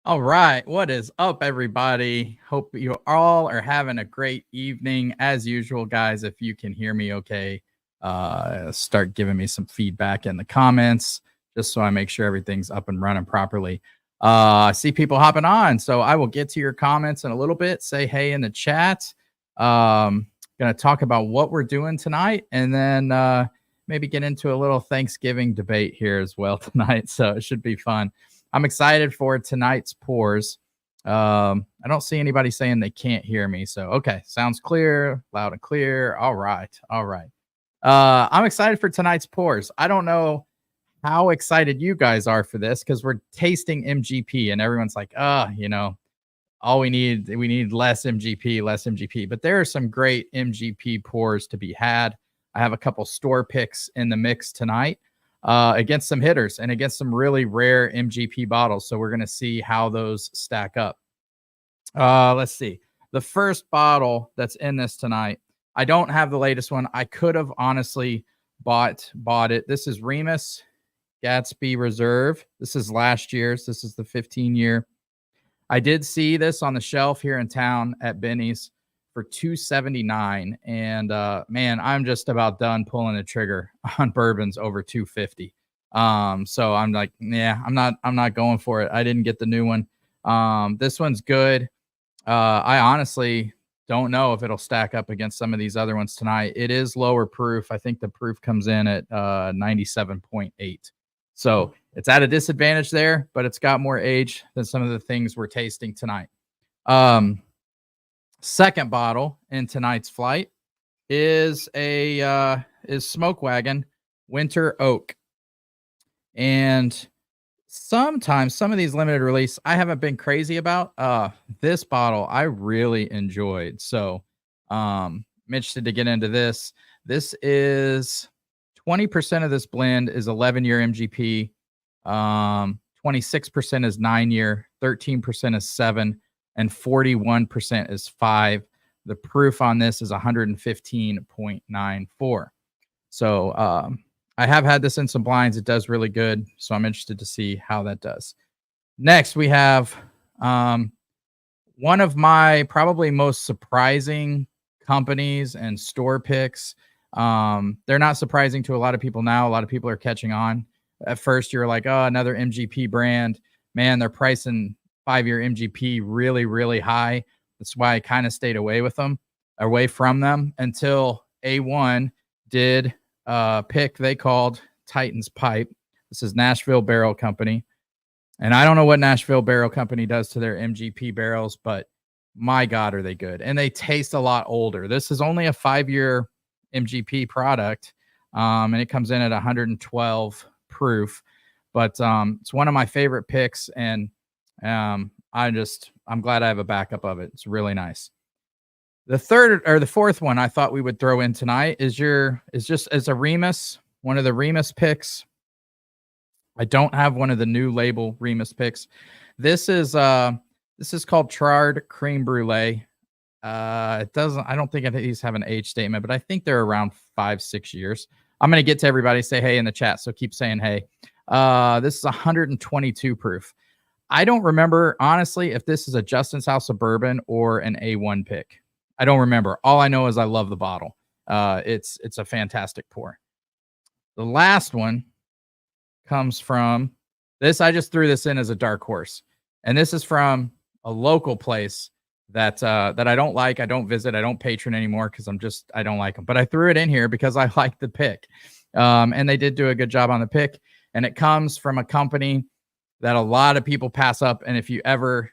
All right, what is up, everybody? Hope you all are having a great evening. As usual, guys, if you can hear me okay, start giving me some feedback in the comments, just so I make sure everything's up and running properly. I see people hopping on, so I will get to your comments in a little bit. Say hey in the chat. Going to talk about what we're doing tonight, and then maybe get into a little Thanksgiving debate here as well tonight, so it should be fun. I'm excited for tonight's pours. I don't see anybody saying they can't hear me. So, okay. Sounds clear, loud and clear. All right. All right. I'm excited for tonight's pours. I don't know how excited you guys are for this because we're tasting MGP and everyone's like, all we need less MGP. But there are some great MGP pours to be had. I have a couple store picks in the mix tonight. Against some hitters and against some really rare MGP bottles. So we're going to see how those stack up. Let's see. The first bottle that's in this tonight, I don't have the latest one. I could have honestly bought it. This is Remus Gatsby Reserve. This is last year's. This is the 15-year. I did see this on the shelf here in town at Benny's for $279, and man, I'm just about done pulling the trigger on bourbons over $250. So I'm like, yeah, I'm not going for it. I didn't get the new one. This one's good. I honestly don't know if it'll stack up against some of these other ones tonight. It is lower proof. I think the proof comes in at 97.8. So it's at a disadvantage there, but it's got more age than some of the things we're tasting tonight. Second bottle in tonight's flight is Smoke Wagon Winter Oak. And sometimes some of these limited release I haven't been crazy about. This bottle I really enjoyed. So I'm interested to get into this. This is 20% of this blend is 11-year MGP. 26% is 9-year, 13% is 7, and 41% is 5. The proof on this is 115.94. So I have had this in some blinds. It does really good. So I'm interested to see how that does. Next, we have one of my probably most surprising companies and store picks. They're not surprising to a lot of people now. A lot of people are catching on. At first, you're like, oh, another MGP brand. Man, they're pricing 5-year MGP really, really high. That's why I kind of stayed away from them until A1 did a pick they called Titan's Pipe. This is Nashville Barrel Company. And I don't know what Nashville Barrel Company does to their MGP barrels, but my God, are they good. And they taste a lot older. This is only a 5-year MGP product, and it comes in at 112 proof. But it's one of my favorite picks, and I'm glad I have a backup of it. It's really nice. The fourth one I thought we would throw in tonight is just as a Remus, one of the Remus picks. I don't have one of the new label Remus picks. This is called Trard Cream Brulee. I don't think these have an age statement, but I think they're around 5-6 years. I'm going to get to everybody, say hey in the chat, so keep saying hey. This is 122 proof. I don't remember, honestly, if this is a Justin's House of Bourbon or an A1 pick. I don't remember. All I know is I love the bottle. It's a fantastic pour. The last one comes from this. I just threw this in as a dark horse. And this is from a local place that I don't like. I don't visit. I don't patron anymore because I don't like them. But I threw it in here because I like the pick. And they did do a good job on the pick. And it comes from a company that a lot of people pass up. And if you've ever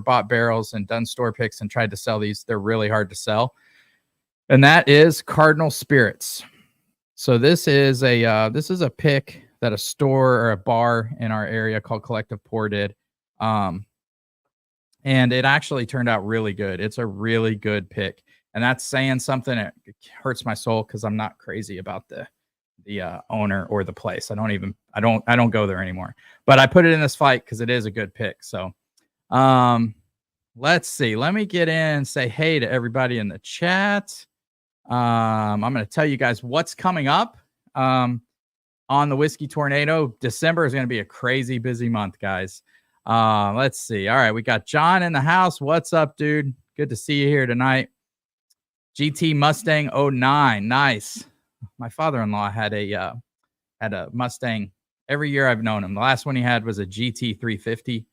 bought barrels and done store picks and tried to sell these, they're really hard to sell. And that is Cardinal Spirits. So this is a pick that a store or a bar in our area called Collective Pour did. And it actually turned out really good. It's a really good pick. And that's saying something. It hurts my soul because I'm not crazy about the owner or the place. I don't go there anymore. But I put it in this fight because it is a good pick. So let's see. Let me get in and say hey to everybody in the chat. I'm going to tell you guys what's coming up on the Whiskey Tornado. December is going to be a crazy busy month, guys. Let's see. All right, we got John in the house. What's up, dude? Good to see you here tonight. GT Mustang 09. Nice. My father-in-law had a Mustang every year I've known him. The last one he had was a GT 350,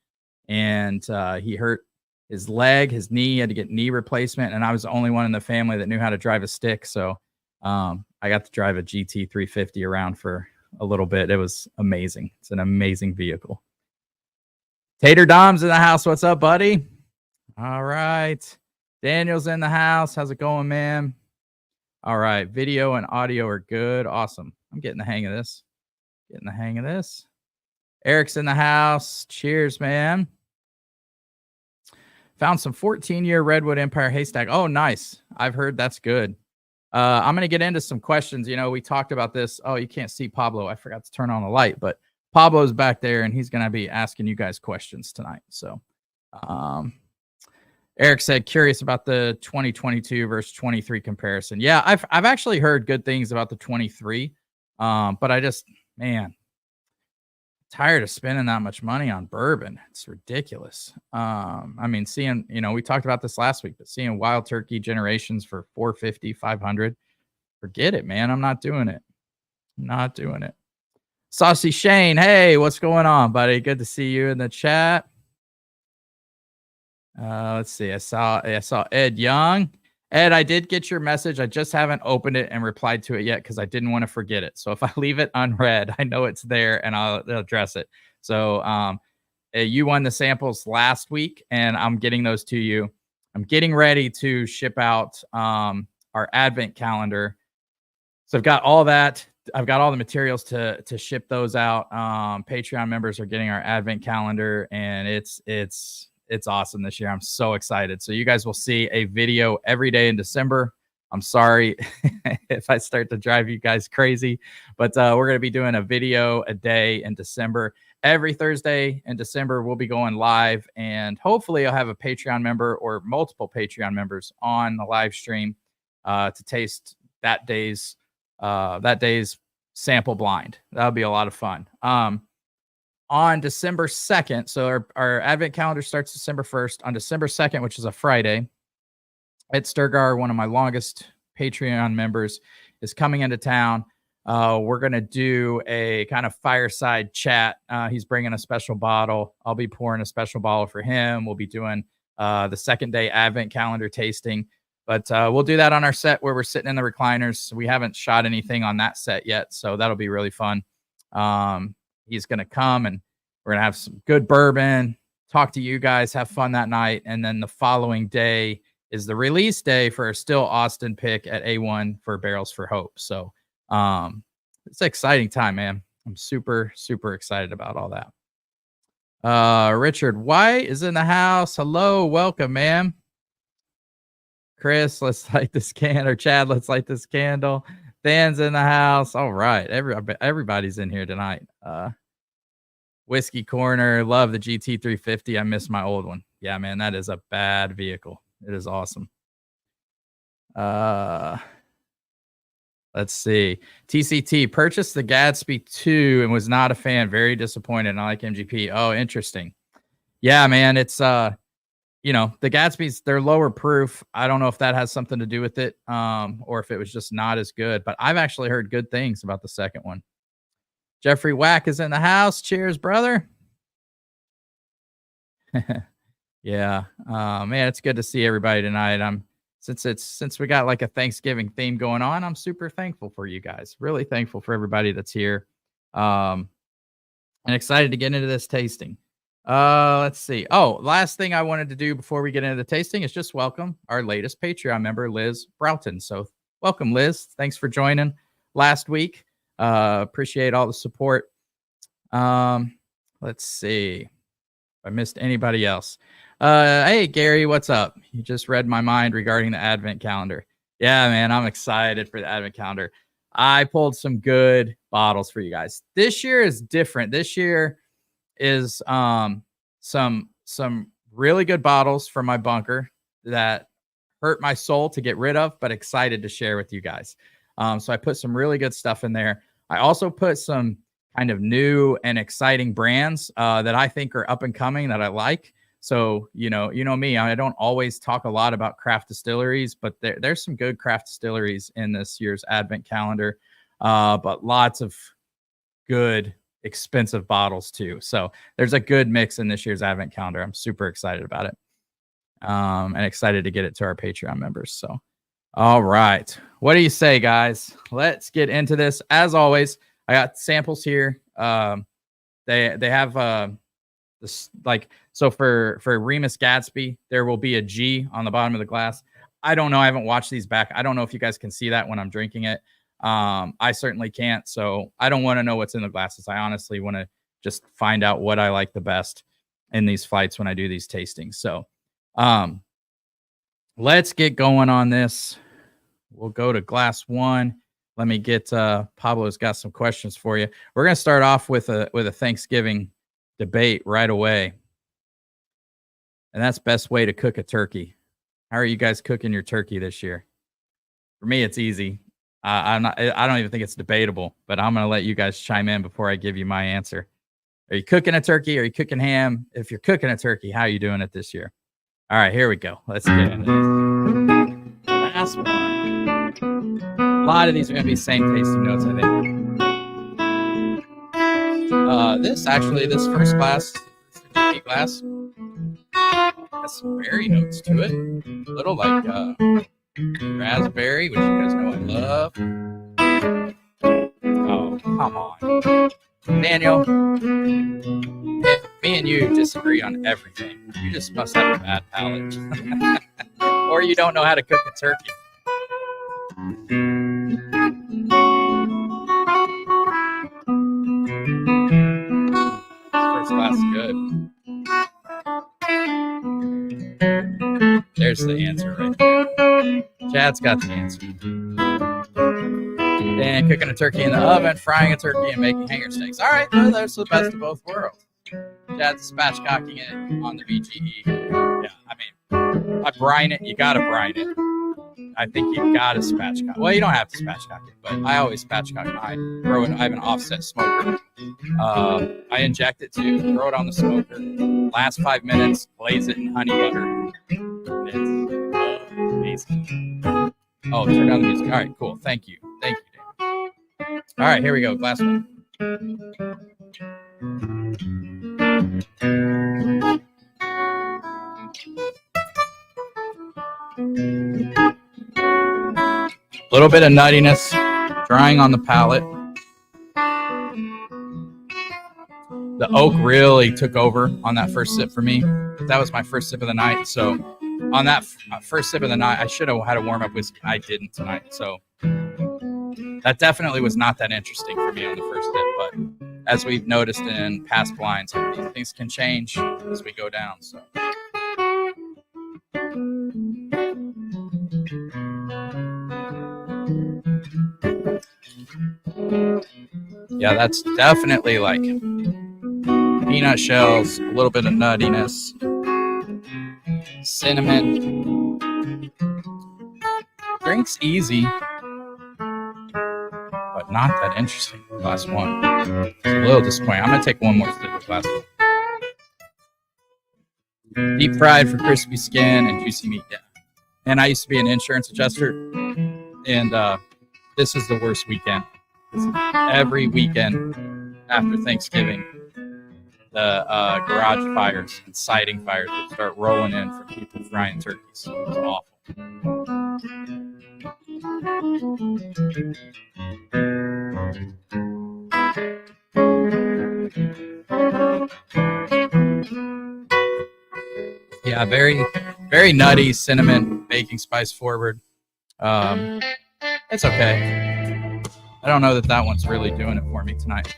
and he hurt his leg, his knee, had to get knee replacement, and I was the only one in the family that knew how to drive a stick. So I got to drive a GT 350 around for a little bit. It was amazing. It's an amazing vehicle. Tater Dom's in the house. What's up, buddy? All right. Daniel's in the house. How's it going, man? All right. Video and audio are good. Awesome. I'm getting the hang of this. Eric's in the house. Cheers, man. Found some 14-year Redwood Empire haystack. Oh, nice. I've heard that's good. I'm going to get into some questions. You know, we talked about this. Oh, you can't see Pablo. I forgot to turn on the light, but Pablo's back there, and he's going to be asking you guys questions tonight. So Eric said, curious about the 2022 versus 23 comparison. Yeah, I've actually heard good things about the 23, but I just, man, tired of spending that much money on bourbon. It's ridiculous. I mean, seeing, you know, we talked about this last week, but seeing Wild Turkey Generations for $450, $500, forget it, man. I'm not doing it. Saucy Shane, hey, what's going on, buddy? Good to see you in the chat. Let's see. I saw Ed Young. Ed, I did get your message. I just haven't opened it and replied to it yet because I didn't want to forget it. So if I leave it unread, I know it's there and I'll address it. So you won the samples last week, and I'm getting those to you. I'm getting ready to ship out our Advent calendar. So I've got all that. I've got all the materials to ship those out. Patreon members are getting our Advent calendar, and it's awesome this year. I'm so excited. So you guys will see a video every day in December. I'm sorry if I start to drive you guys crazy, but we're going to be doing a video a day in December. Every Thursday in December, we'll be going live, and hopefully I'll have a Patreon member or multiple Patreon members on the live stream to taste that day's sample blind. That'll be a lot of fun. On December 2nd, so our Advent calendar starts December 1st. On December 2nd, which is a Friday, Ed Sturgar, one of my longest Patreon members, is coming into town. We're going to do a kind of fireside chat. He's bringing a special bottle. I'll be pouring a special bottle for him. We'll be doing the second day Advent calendar tasting. But we'll do that on our set where we're sitting in the recliners. We haven't shot anything on that set yet, so that'll be really fun. He's going to come, and we're going to have some good bourbon, talk to you guys, have fun that night. And then the following day is the release day for a Still Austin pick at A1 for Barrels for Hope. So it's an exciting time, man. I'm super, super excited about all that. Richard White is in the house. Hello, welcome, man. Chris, let's light this candle. Or Chad, let's light this candle. Dan's in the house. All right. Everybody's in here tonight. Whiskey Corner. Love the GT 350. I miss my old one. Yeah, man, that is a bad vehicle. It is awesome. Let's see. TCT purchased the Gatsby 2 and was not a fan. Very disappointed. I like MGP. Oh, interesting. Yeah, man. It's you know, the Gatsby's, they're lower proof. I don't know if that has something to do with it, or if it was just not as good, but I've actually heard good things about the second one. Jeffrey Wack is in the house. Cheers, brother. Yeah. Man, it's good to see everybody tonight. Since we got like a Thanksgiving theme going on, I'm super thankful for you guys. Really thankful for everybody that's here. And excited to get into this tasting. Let's see. Oh, last thing I wanted to do before we get into the tasting is just welcome our latest Patreon member, Liz Broughton. So welcome, Liz. Thanks for joining last week. Appreciate all the support. Let's see if I missed anybody else. Hey, Gary, what's up? You just read my mind regarding the advent calendar. Yeah, man, I'm excited for the advent calendar. I pulled some good bottles for you guys. This year is different. This year is some really good bottles from my bunker that hurt my soul to get rid of, but excited to share with you guys. So I put some really good stuff in there. I also put some kind of new and exciting brands that I think are up and coming that I like. So, you know me, I don't always talk a lot about craft distilleries, but there's some good craft distilleries in this year's advent calendar, but lots of good, expensive bottles too. So there's a good mix in this year's advent calendar. I'm super excited about it, and excited to get it to our Patreon members. So, all right. What do you say, guys? Let's get into this. As always, I got samples here. They have this, like, so for Remus Gatsby, there will be a G on the bottom of the glass. I don't know. I haven't watched these back. I don't know if you guys can see that when I'm drinking it. I certainly can't. So I don't want to know what's in the glasses. I honestly want to just find out what I like the best in these flights when I do these tastings. So let's get going on this. We'll go to glass one. Let me get Pablo's got some questions for you. We're going to start off with a Thanksgiving debate right away. And that's best way to cook a turkey. How are you guys cooking your turkey this year? For me, it's easy. I don't even think it's debatable, but I'm going to let you guys chime in before I give you my answer. Are you cooking a turkey? Are you cooking ham? If you're cooking a turkey, how are you doing it this year? All right, here we go. Let's get into this. Last one. A lot of these are going to be same tasting notes, I think. This first glass, glass, has some berry notes to it. A little like raspberry, which you guys know I love. Oh, come on. Daniel, me and you disagree on everything. You just must have a bad palate. Or you don't know how to cook a turkey. First glass is good. There's the answer right there. Chad's got the answer. And cooking a turkey in the oven, frying a turkey, and making hanger steaks. All right, well, there's the best of both worlds. Chad's spatchcocking it on the VGE. Yeah, I mean, I brine it. You got to brine it. I think you got to spatchcock. Well, you don't have to spatchcock it, but I always spatchcock mine. I have an offset smoker. I inject it too, throw it on the smoker. Last 5 minutes, glaze it in honey butter. It's amazing. Oh, turn down the music. All right, cool. Thank you. Thank you, Dan. All right, here we go. Glass one. A little bit of nuttiness drying on the palate. The oak really took over on that first sip for me. That was my first sip of the night. So on that first sip of the night, I should have had a warm-up whiskey. I didn't tonight. So that definitely was not that interesting for me on the first sip. But as we've noticed in past blinds, these things can change as we go down. So. Yeah, that's definitely like peanut shells, a little bit of nuttiness, cinnamon. Drink's easy, but not that interesting. Last one. It's a little disappointing. I'm going to take one more sip of last one. Deep fried for crispy skin and juicy meat. Yeah. And I used to be an insurance adjuster, and this is the worst weekend. Every weekend after Thanksgiving, the garage fires and siding fires would start rolling in from people frying turkeys. It was awful. Yeah, very, very nutty, cinnamon, baking spice forward. It's okay. I don't know that one's really doing it for me tonight.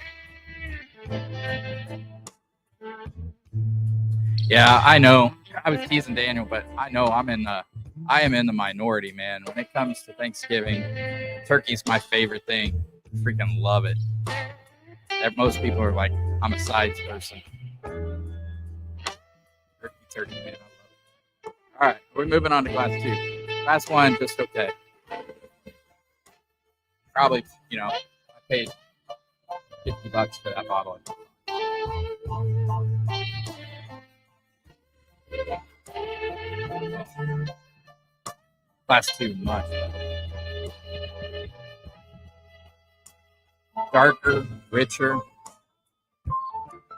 Yeah, I know. I was teasing Daniel, but I know I am in the minority, man. When it comes to Thanksgiving, turkey's my favorite thing. Freaking love it. Most people are like, I'm a sides person. Turkey, man. I love it. All right, we're moving on to class 2. Class 1, just okay. Probably, I paid $50 for that bottle. Class 2, much darker, richer.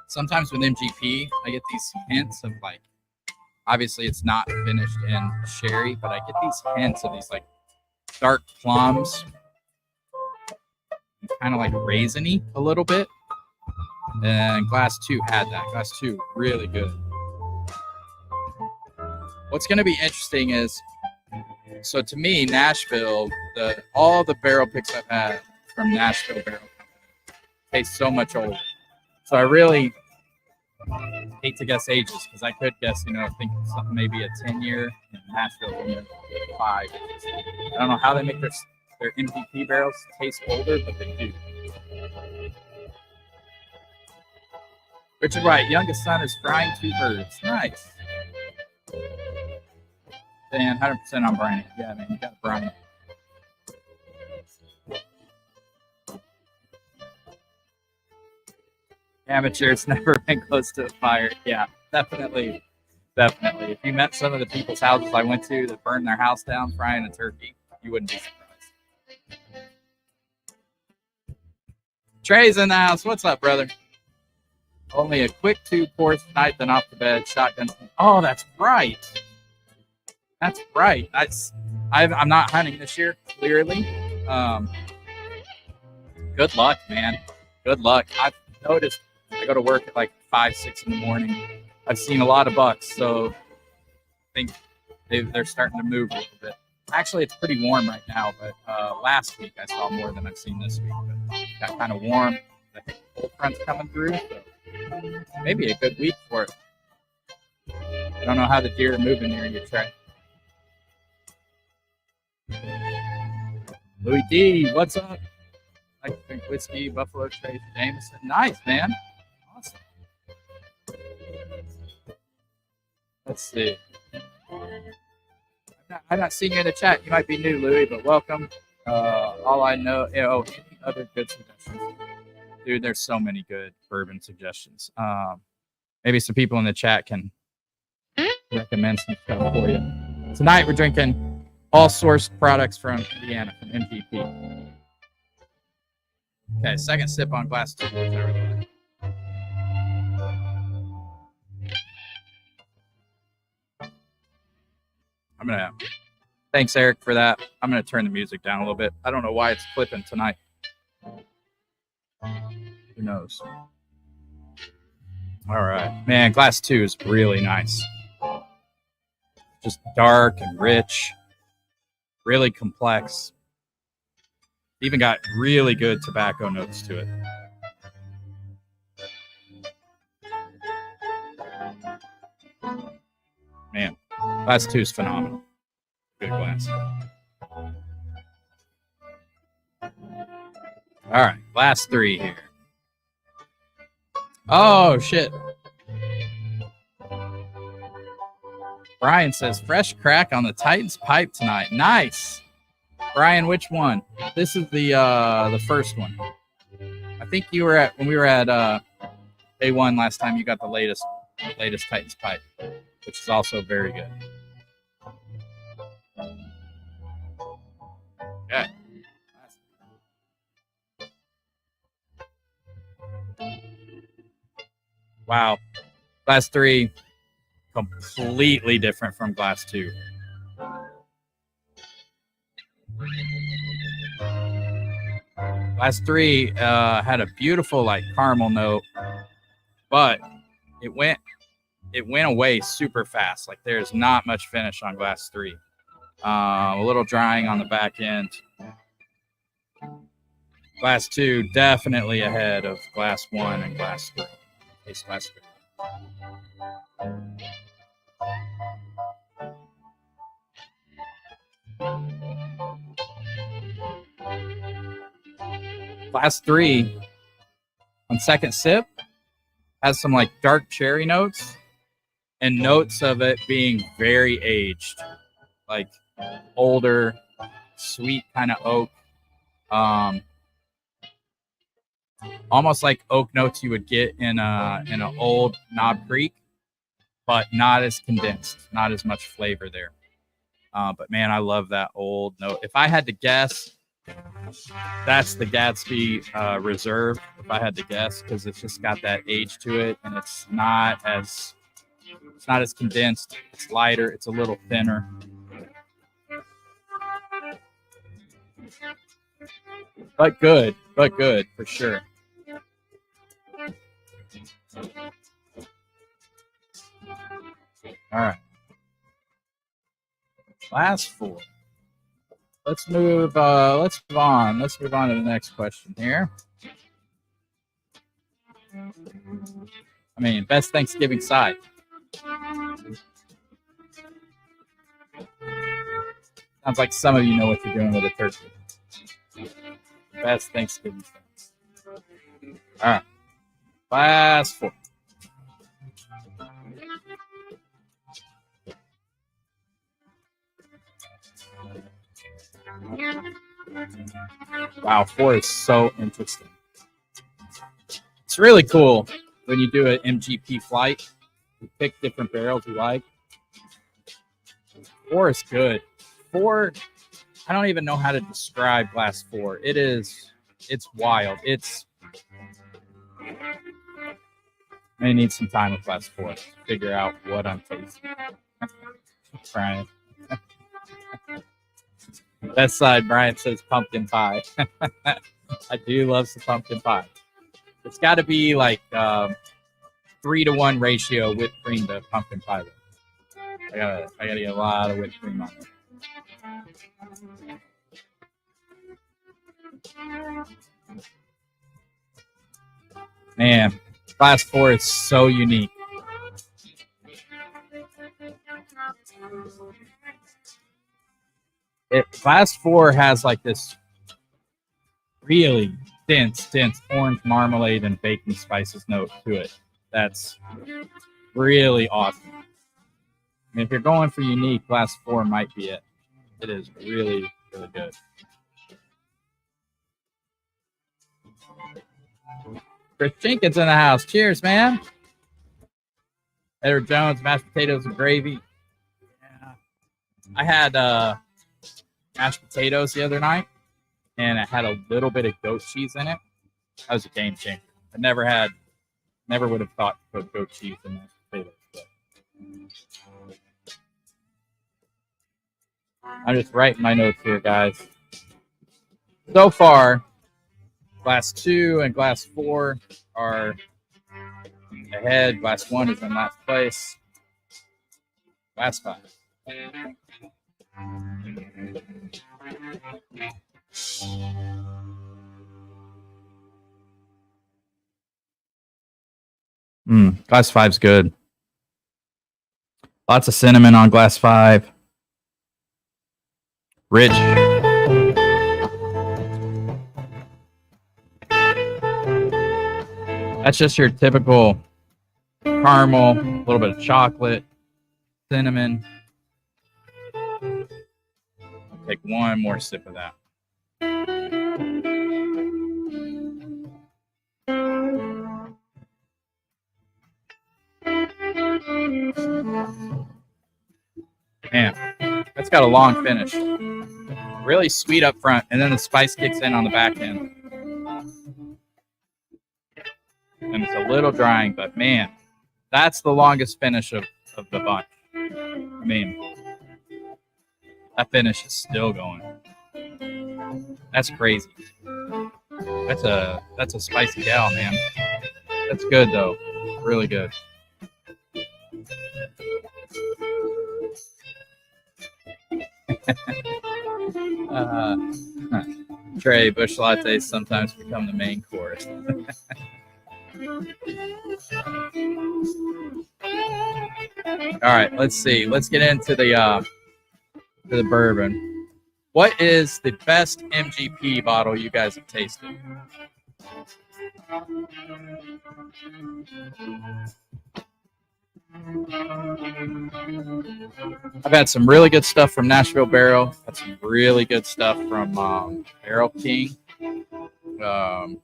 Sometimes with MGP, I get these hints of like, obviously it's not finished in sherry, but I get these hints of these like dark plums, kind of like raisiny a little bit. And Glass 2 had that. Glass 2, really good. What's going to be interesting is, so to me, Nashville, all the barrel picks I've had from Nashville Barrel Company taste so much older. So I really hate to guess ages because I could guess, I think something maybe a 10-year in Nashville, 5. I don't know how they make their MVP barrels taste older, but they do. Richard White, youngest son is frying 2 birds. Nice. Dan, 100% on Brian. Yeah, man, you got Brian. Amateurs never been close to a fire. Yeah, definitely. If you met some of the people's houses I went to that burned their house down frying a turkey, you wouldn't be surprised. Trey's in the house. What's up, brother? Only a quick 2 pours tonight, then off to bed. Shotgun. Oh, that's right. That's right. I'm not hunting this year, clearly. Good luck, man. Good luck. I've noticed I go to work at like 5, 6 in the morning. I've seen a lot of bucks, so I think they're starting to move a little bit. Actually, it's pretty warm right now, but last week I saw more than I've seen this week. But it got kind of warm. I think the cold front's coming through, so maybe a good week for it. I don't know how the deer are moving near you, Trey. Louis D, what's up? I like to drink whiskey, Buffalo Trace, Jameson. Nice, man. Awesome. Let's see. I'm not seeing you in the chat. You might be new, Louis, but welcome. All I know, any other good suggestions? Dude, there's so many good bourbon suggestions. Maybe some people in the chat can recommend some stuff for you. Tonight we're drinking all sourced products from Indiana, from MVP. Okay, second sip on Glass 2. Thanks, Eric, for that. I'm going to turn the music down a little bit. I don't know why it's clipping tonight. Who knows? All right. Man, Glass 2 is really nice. Just dark and rich. Really complex. Even got really good tobacco notes to it. Man, Glass 2 is phenomenal. Good glass. All right, Glass 3 here. Oh, shit. Brian says, fresh crack on the Titans pipe tonight. Nice. Brian, which one? This is the first one. I think you were when we were at A1 last time. You got the latest Titans pipe, which is also very good. Okay. Wow. Glass 3, completely different from Glass 2. Glass 3 had a beautiful like caramel note, but it went away super fast. Like there's not much finish on Glass 3. A little drying on the back end. Glass 2 definitely ahead of Glass 1 and Glass 3. Taste Glass 3. Glass 3 on second sip has some like dark cherry notes and notes of it being very aged, like older, sweet kind of oak, almost like oak notes you would get in an old Knob Creek, but not as condensed, not as much flavor there. But man, I love that old note. If I had to guess, that's the Gatsby Reserve. If I had to guess, because it's just got that age to it, and it's not as condensed. It's lighter. It's a little thinner. But good for sure. All right. Last 4. Let's move on. Let's move on to the next question here. I mean, best Thanksgiving side. Sounds like some of you know what you're doing with a turkey. Best Thanksgiving side. All right. Last 4. Wow, 4 is so interesting. It's really cool when you do an MGP flight. You pick different barrels you like. 4 is good. 4, I don't even know how to describe Glass 4. It's wild. I need some time with Glass 4 to figure out what I'm tasting. Brian. Best side, Brian says pumpkin pie. I do love some pumpkin pie. It's got to be like 3-to-1 ratio whipped cream to pumpkin pie. I gotta get a lot of whipped cream on it. Man, Glass 4 is so unique. Glass 4 has like this really dense orange marmalade and baking spices note to it. That's really awesome. I mean, if you're going for unique, Glass 4 might be it. It is really, really good. Chris Jenkins in the house. Cheers, man. Edward Jones, mashed potatoes and gravy. Yeah. I had mashed potatoes the other night, and it had a little bit of goat cheese in it. That was a game changer. I never would have thought to put goat cheese in mashed potatoes. But I'm just writing my notes here, guys. So far, Glass 2 and Glass 4 are ahead. Glass 1 is in last place. Glass 5. Glass 5's good. Lots of cinnamon on Glass 5. Rich. That's just your typical caramel, a little bit of chocolate, cinnamon. I'll take one more sip of that. Man, that's got a long finish. Really sweet up front, and then the spice kicks in on the back end. And it's a little drying, but man, that's the longest finish of the bunch. I mean, that finish is still going. That's crazy. That's a spicy gal, man. That's good though. Really good. Trey, bush lattes sometimes become the main course. All right, let's see. Let's get into the bourbon. What is the best MGP bottle you guys have tasted? I've had some really good stuff from Nashville Barrel. Had some really good stuff from Barrel King. I'm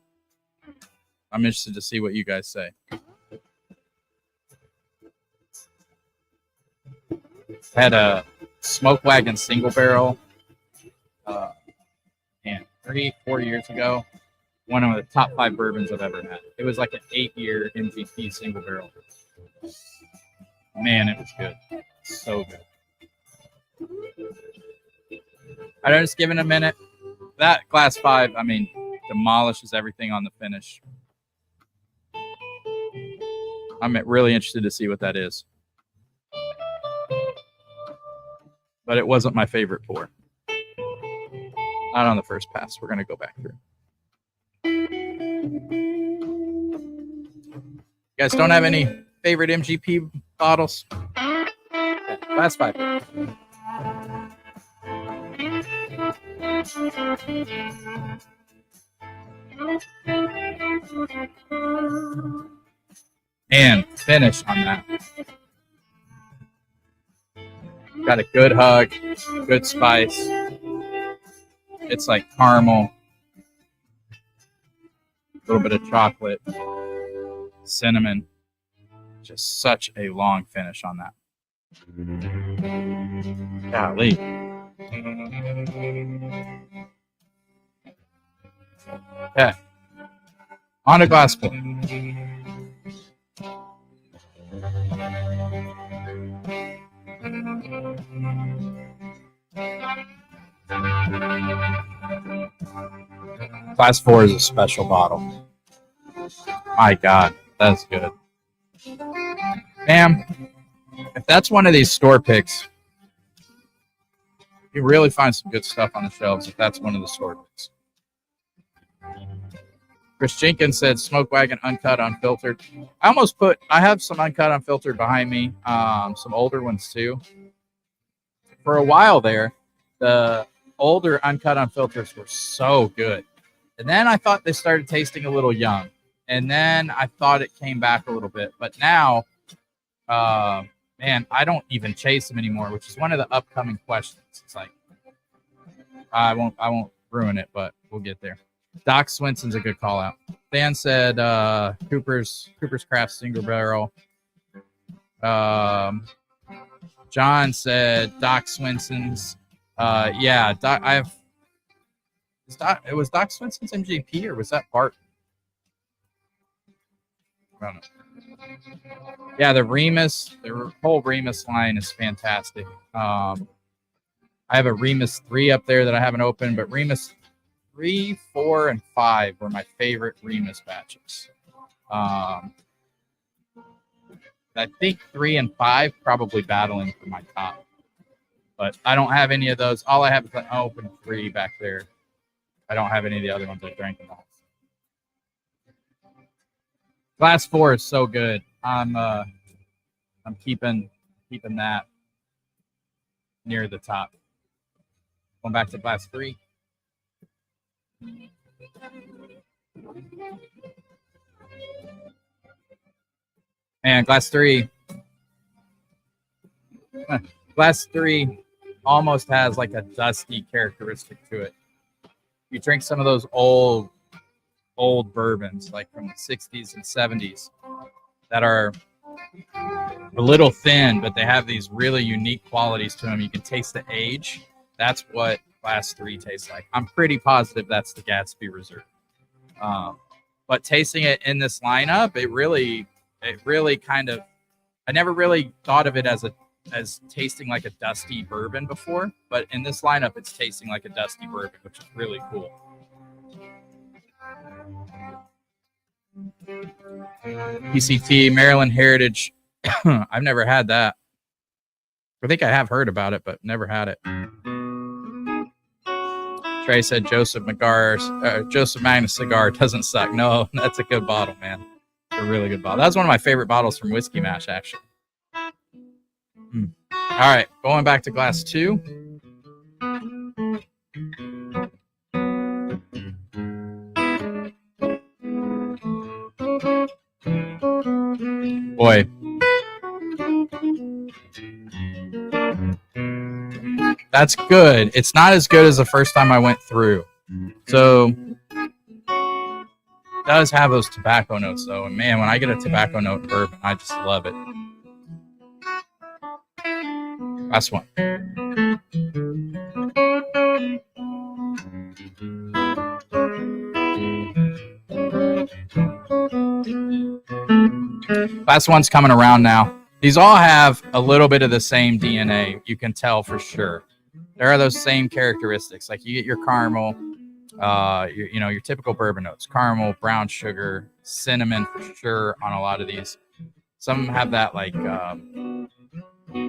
interested to see what you guys say. Had a Smoke Wagon single barrel, and 3-4 years ago. One of the top 5 bourbons I've ever had. It was like an 8-year MGP single barrel. Man, it was good. So good. I don't just give it a minute. That glass 5, I mean, demolishes everything on the finish. I'm really interested to see what that is. But it wasn't my favorite pour. Not on the first pass. We're going to go back through. You guys don't have any favorite MGP bottles? Okay, last 5. And finish on that. Got a good hug, good spice. It's like caramel, a little bit of chocolate, cinnamon. Just such a long finish on that. Golly. Okay. On a glass full. Class 4 is a special bottle. My God, that's good. Ma'am, if that's one of these store picks, you really find some good stuff on the shelves if that's one of the store picks. Chris Jenkins said Smoke Wagon uncut, unfiltered. I have some uncut, unfiltered behind me, some older ones too. For a while there, the older uncut, unfilters were so good. And then I thought they started tasting a little young. And then I thought it came back a little bit. But now, man, I don't even chase them anymore, which is one of the upcoming questions. It's like, I won't ruin it, but we'll get there. Doc Swenson's a good call out. Dan said Cooper's Craft Single Barrel. John said Doc Swenson's. Yeah, it was Doc Swenson's MGP, or was that Bart? I don't know. Yeah, the whole Remus line is fantastic. I have a Remus 3 up there that I haven't opened, but Remus 3, 4, and 5 were my favorite Remus batches. I think 3 and 5 probably battling for my top. But I don't have any of those. All I have is an open 3 back there. I don't have any of the other ones I drank in the house. Glass 4 is so good. I'm keeping that near the top. Going back to glass 3. And glass 3. Glass 3 almost has like a dusty characteristic to it. You drink some of those old bourbons, like from the 60s and 70s, that are a little thin, but they have these really unique qualities to them. You can taste the age. That's what glass 3 tastes like. I'm pretty positive that's the Gatsby Reserve. But tasting it in this lineup, it really kind of, I never really thought of it as tasting like a dusty bourbon before, but in this lineup, it's tasting like a dusty bourbon, which is really cool. PCT, Maryland Heritage. I've never had that. I think I have heard about it, but never had it. Trey said Joseph Magnus cigar doesn't suck. No, that's a good bottle, man. It's a really good bottle. That's one of my favorite bottles from Whiskey Mash, actually. All right, going back to glass 2. Boy. That's good. It's not as good as the first time I went through. So, it does have those tobacco notes, though. And man, when I get a tobacco note in bourbon, I just love it. Last one. Last one's coming around now. These all have a little bit of the same DNA. You can tell for sure. There are those same characteristics. Like you get your caramel, your typical bourbon notes, caramel, brown sugar, cinnamon for sure on a lot of these. Some have that like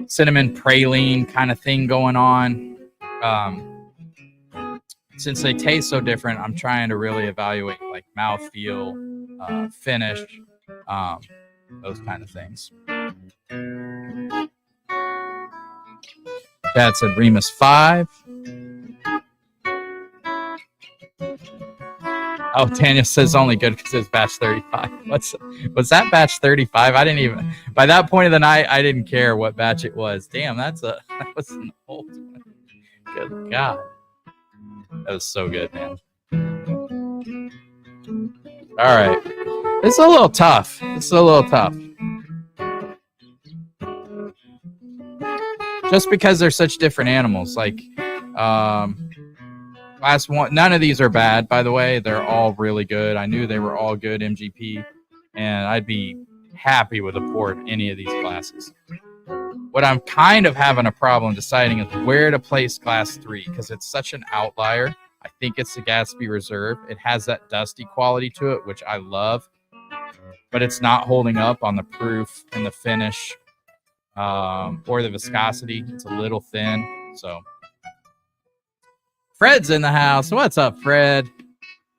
cinnamon praline kind of thing going on. Since they taste so different, I'm trying to really evaluate like mouthfeel, finish, those kind of things. Dad said Remus 5. Oh, Daniel says only good because it's batch 35. Was that batch 35? I didn't even. By that point of the night, I didn't care what batch it was. Damn, that was an old one. Good God, that was so good, man. All right, it's a little tough. Just because they're such different animals. Like, last one, none of these are bad, by the way. They're all really good. I knew they were all good MGP, and I'd be happy with a pour of any of these glasses. What I'm kind of having a problem deciding is where to place glass 3, because it's such an outlier. I think it's the Gatsby Reserve. It has that dusty quality to it, which I love, but it's not holding up on the proof and the finish. Or the viscosity. It's a little thin. So Fred's in the house. What's up, Fred?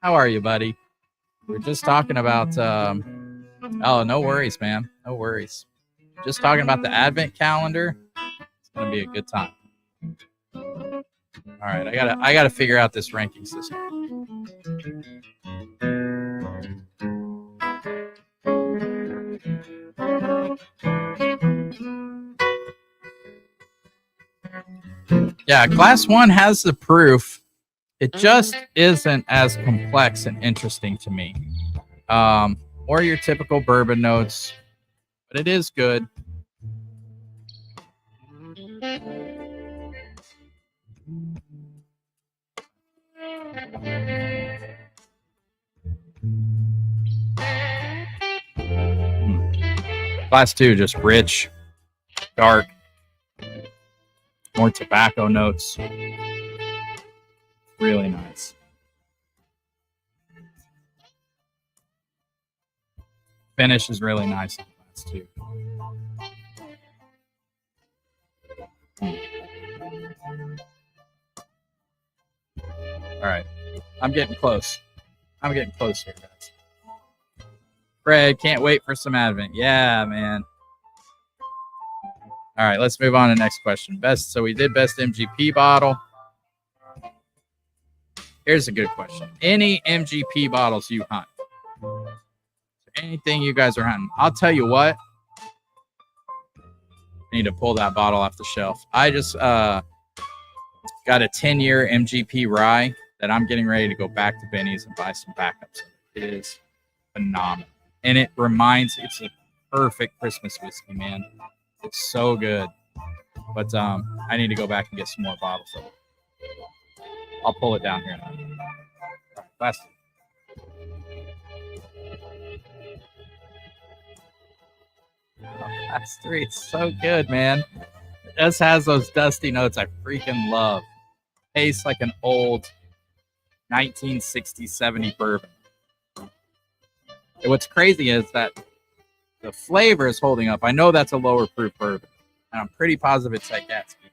How are you, buddy? We're just talking about oh, no worries, man. No worries. Just talking about the Advent calendar. It's gonna be a good time. All right, I gotta figure out this ranking system. Yeah, glass 1 has the proof. It just isn't as complex and interesting to me. Or your typical bourbon notes, but it is good. Glass 2, just rich, dark. More tobacco notes. Really nice. Finish is really nice on glass 2. All right. I'm getting close. Here, guys. Fred, can't wait for some Advent. Yeah, man. All right, let's move on to the next question. So we did best MGP bottle. Here's a good question. Any MGP bottles you hunt? Anything you guys are hunting? I'll tell you what. I need to pull that bottle off the shelf. I just got a 10-year MGP rye that I'm getting ready to go back to Benny's and buy some backups. It is phenomenal. And it's a perfect Christmas whiskey, man. It's so good. But I need to go back and get some more bottles of it. I'll pull it down here now. All right, last Class 3, it's so good, man. It just has those dusty notes I freaking love. Tastes like an old 1960s, 70s bourbon. And what's crazy is that the flavor is holding up. I know that's a lower proof bourbon, and I'm pretty positive it's like Gatsby.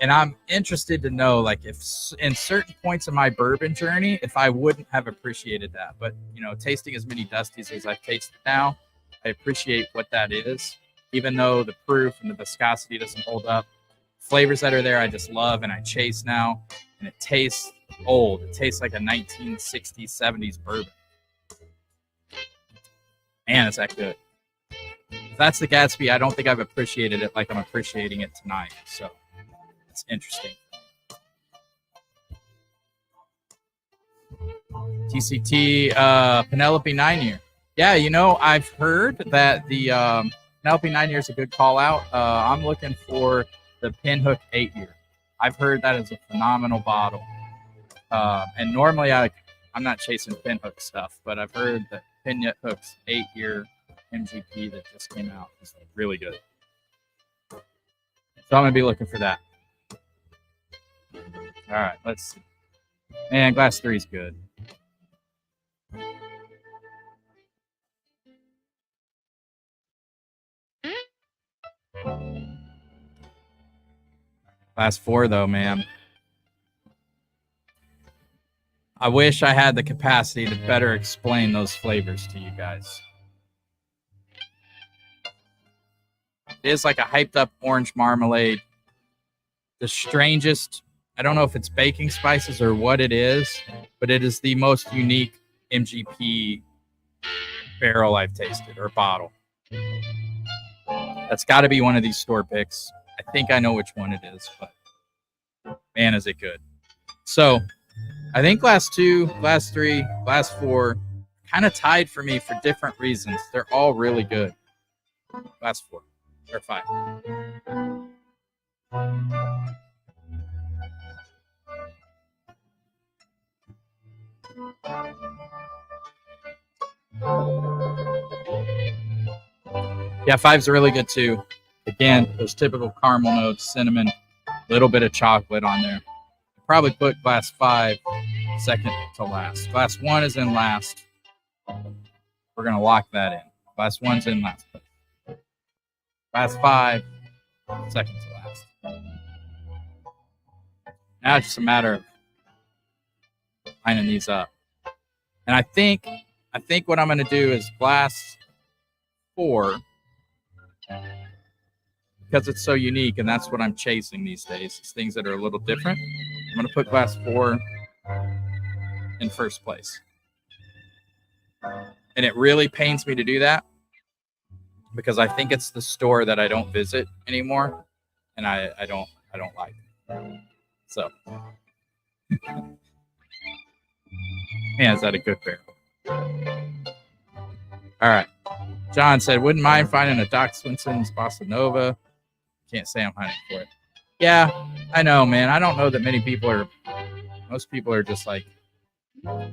And I'm interested to know, like, if in certain points of my bourbon journey, if I wouldn't have appreciated that. But, you know, tasting as many Dusties as I've tasted now, I appreciate what that is, even though the proof and the viscosity doesn't hold up. Flavors that are there, I just love and I chase now. And it tastes old. It tastes like a 1960s, 70s bourbon. Man, it's that good. If that's the Gatsby, I don't think I've appreciated it like I'm appreciating it tonight. So it's interesting. TCT Penelope 9-year. Yeah, you know, I've heard that the Penelope 9-year is a good call out. I'm looking for the Pinhook 8-year. I've heard that is a phenomenal bottle. And normally I'm not chasing Pinhook stuff, but I've heard that Pinhook's 8-year MGP that just came out is really good. So I'm going to be looking for that. All right, let's see. Man, Glass 3 is good. Glass 4, though, man. I wish I had the capacity to better explain those flavors to you guys. It is like a hyped up orange marmalade. The strangest, I don't know if it's baking spices or what it is, but it is the most unique MGP barrel I've tasted, or bottle. That's got to be one of these store picks. I think I know which one it is, but man, is it good. So I think Glass 2, Glass 3, Glass 4 kind of tied for me for different reasons. They're all really good. Glass 4 or 5. Yeah, 5's really good too. Again, those typical caramel notes, cinnamon, a little bit of chocolate on there. Probably put Glass 5 second to last. Glass 1 is in last. We're going to lock that in. Glass 1's in last. Glass 5, second to last. Now it's just a matter of lining these up. And I think what I'm going to do is Glass 4, because it's so unique, and that's what I'm chasing these days. It's things that are a little different. I'm going to put Glass 4 in first place. And it really pains me to do that because I think it's the store that I don't visit anymore, and I don't like it. So, man, is that a good barrel? All right. John said, wouldn't mind finding a Doc Swinson's Bossa Nova. Can't say I'm hunting for it. Yeah, I know, man. I don't know that most people are just like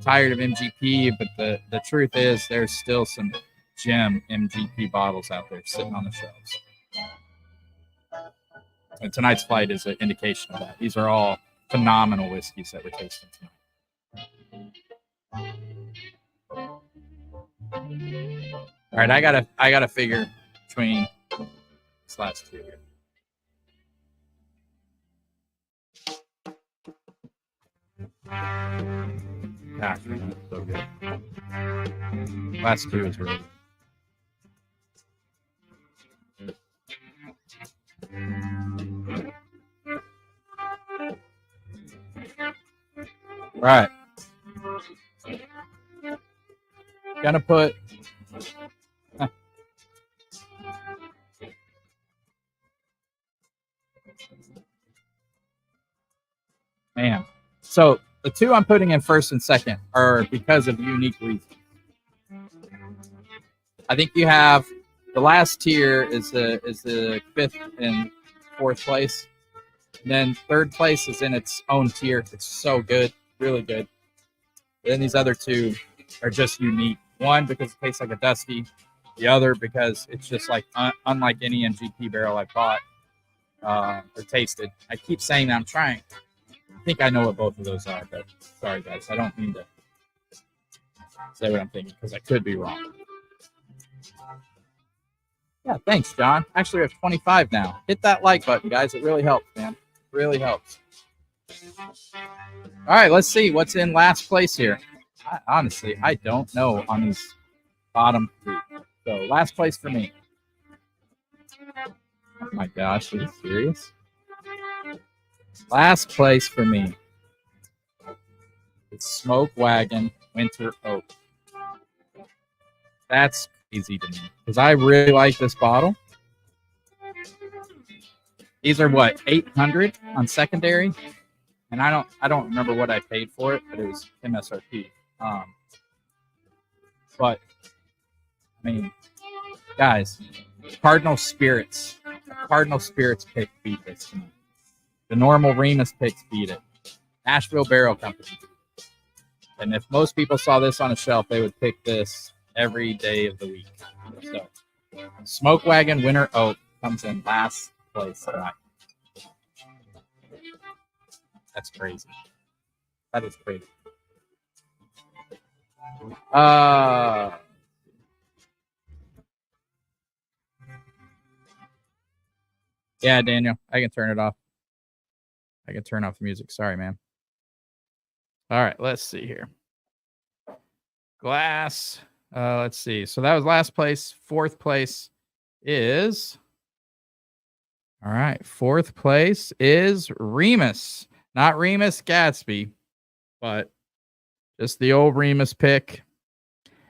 tired of MGP, but the truth is there's still some gem MGP bottles out there sitting on the shelves. And tonight's flight is an indication of that. These are all phenomenal whiskeys that we're tasting tonight. All right, I gotta figure between this last two here. Gosh, so good. Last two is really good. Right. Gonna put man. So the two I'm putting in first and second are because of unique reasons. I think you have the last tier is the fifth and fourth place. And then third place is in its own tier. It's so good, really good. And then these other two are just unique. One, because it tastes like a Dusty. The other, because it's just like unlike any MGP barrel I bought or tasted. I keep saying that I'm trying. I think I know what both of those are, but sorry, guys. I don't mean to say what I'm thinking because I could be wrong. Yeah, thanks, John. Actually, we have 25 now. Hit that like button, guys. It really helps, man. Really helps. All right, let's see what's in last place here. Honestly, I don't know on these bottom three. So last place for me. Oh my gosh, are you serious? Last place for me. It's Smoke Wagon Winter Oak. That's easy to me because I really like this bottle. These are what, 800 on secondary, and I don't remember what I paid for it, but it was MSRP. But I mean, guys, Cardinal Spirits pick beat this. The normal Remus picks beat it. Nashville Barrel Company. And if most people saw this on a shelf, they would pick this every day of the week. So, Smoke Wagon Winter Oak comes in last place tonight. That's crazy. That is crazy. Yeah, Daniel, I can turn it off. I can turn off the music. Sorry, man. All right, let's see here. Glass. Let's see. So that was last place. Fourth place is. All right. Fourth place is Remus. Not Remus Gatsby, but just the old Remus pick.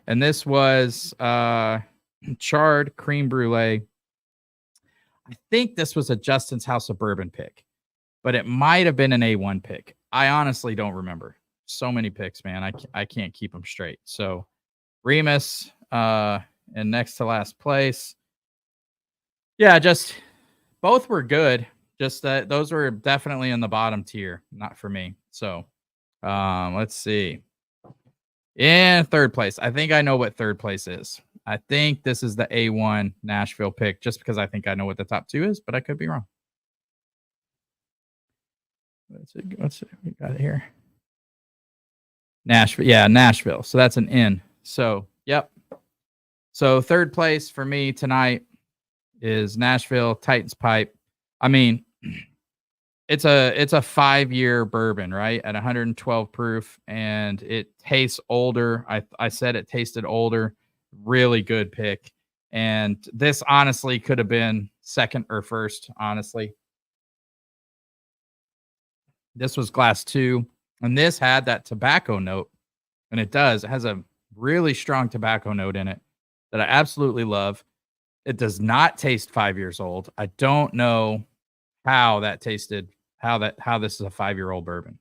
And this was charred cream brulee. I think this was a Justin's House of Bourbon pick, but it might have been an A1 pick. I honestly don't remember. So many picks, man. I can't keep them straight. So Remus and next to last place. Yeah, just both were good. Just that those were definitely in the bottom tier, not for me. So let's see. In third place, I think I know what third place is. I think this is the A1 Nashville pick, just because I think I know what the top two is, but I could be wrong. What's it? We got it here. Nashville. Yeah, Nashville. So that's an N. So, yep. So third place for me tonight is Nashville Titans Pipe. I mean, it's a 5-year bourbon, right? At 112 proof, and it tastes older. I said it tasted older. Really good pick. And this honestly could have been second or first, honestly. This was glass 2, and this had that tobacco note, and it does. It has a really strong tobacco note in it that I absolutely love. It does not taste 5 years old. I don't know how that tasted, how this is a 5-year-old bourbon.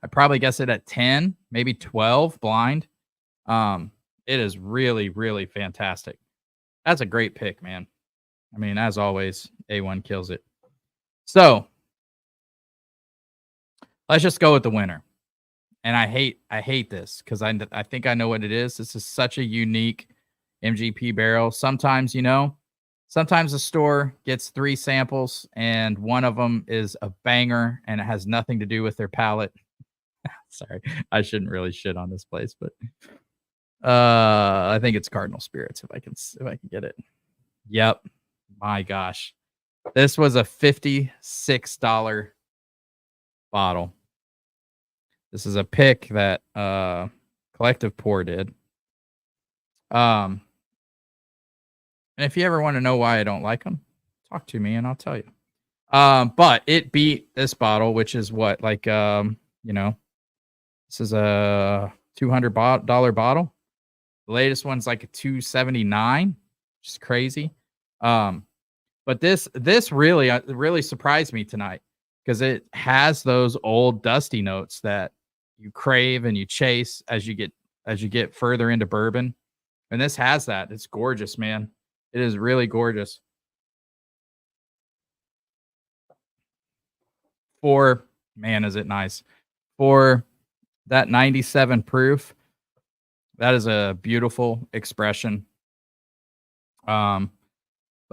I probably guess it at 10, maybe 12 blind. It is really, really fantastic. That's a great pick, man. I mean, as always, A1 kills it. So let's just go with the winner. And I hate this because I think I know what it is. This is such a unique MGP barrel. Sometimes, sometimes a store gets 3 samples and one of them is a banger and it has nothing to do with their palate. Sorry, I shouldn't really shit on this place, but I think it's Cardinal Spirits if I can get it. Yep. My gosh. This was a $56 bottle. This is a pick that Collective Pour did. And if you ever want to know why I don't like them, talk to me and I'll tell you. But it beat this bottle, which is what, like, this is a $200 bottle. The latest one's like a $279, which is crazy. But this really surprised me tonight because it has those old dusty notes that you crave and you chase as you get further into bourbon. And this has that. It's gorgeous, man. It is really gorgeous. Is it nice? For that 97 proof, that is a beautiful expression. But